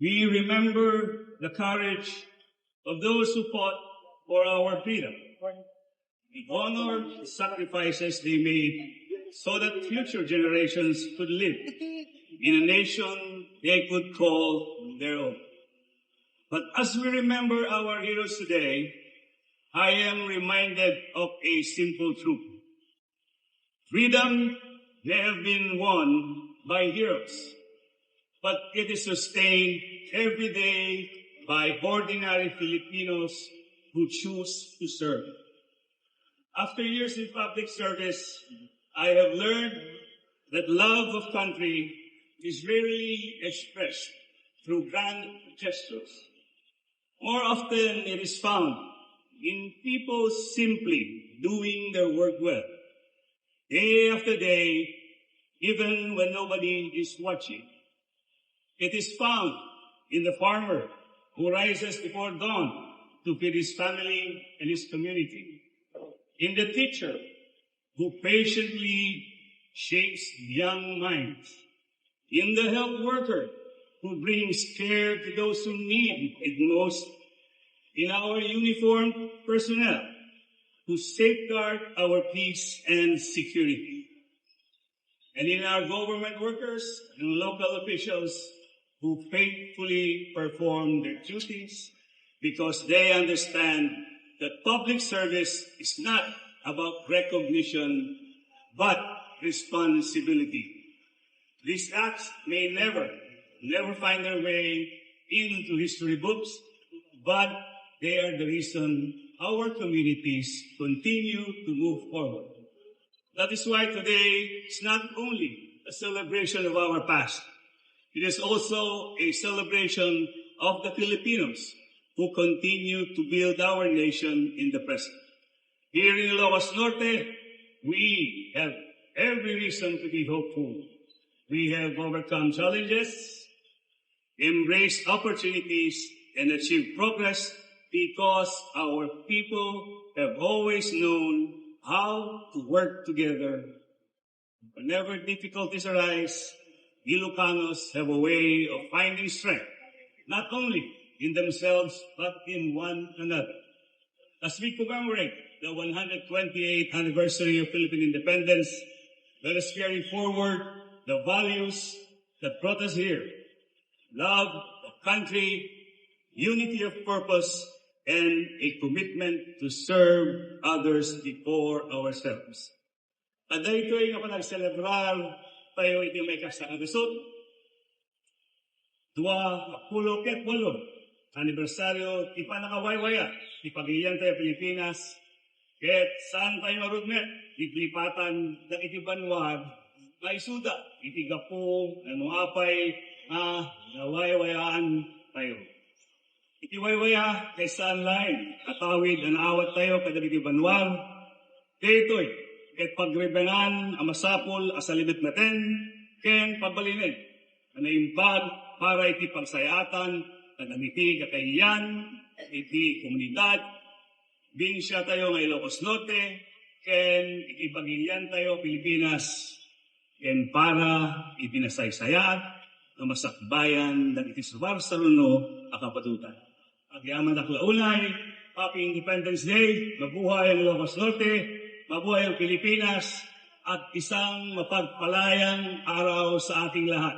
We remember the courage of those who fought for our freedom. We honor the sacrifices they made so that future generations could live in a nation they could call their own. But as we remember our heroes today, I am reminded of a simple truth. Freedom may have been won by heroes, but it is sustained every day by ordinary Filipinos who choose to serve. After years in public service, I have learned that love of country is rarely expressed through grand gestures. More often, it is found in people simply doing their work well, day after day, even when nobody is watching. It is found in the farmer who rises before dawn to feed his family and his community, in the teacher who patiently shapes young minds, in the health worker who brings care to those who need it most, in our uniformed personnel who safeguard our peace and security, and in our government workers and local officials who faithfully perform their duties because they understand that public service is not about recognition, but responsibility. These acts may never find their way into history books, but they are the reason our communities continue to move forward. That is why today is not only a celebration of our past, it is also a celebration of the Filipinos who continue to build our nation in the present. Here in Ilocos Norte, we have every reason to be hopeful. We have overcome challenges, embraced opportunities, and achieved progress because our people have always known how to work together. Whenever difficulties arise, Ilocanos have a way of finding strength, not only in themselves, but in one another. As we commemorate the 128th anniversary of Philippine independence, let us carry forward the values that brought us here: love of country, unity of purpose, and a commitment to serve others before ourselves. At dito ay napanagselebrar tayo iti may kasagasun. 28 anibersaryo ti panakawaywaya ti pagilian tayo Pilipinas. Ket saan tayo marugnet ti lipatan ng iti banwag na isuda iti gapo ano apay nawaywayaan tayo. Iti waywaya kay saan laeng katawid ang awat tayo kadagiti banwag. Dito'y ket pagrebengan ang masapol asalibet naten ken pagbalinen na naimbag para iti pagsayatan kadagiti kakahiyan iti komunidad binsya tayo ng Ilocos Norte ken iti pagilian tayo Pilipinas ken para ipinasaysayat ang masakbayan ng iti subar sa runo akapatutan. Agyaman naklaunay, Happy Independence Day, mabuhay ang Ilocos Norte, mabuhay ang Pilipinas, at isang mapagpalayang araw sa ating lahat.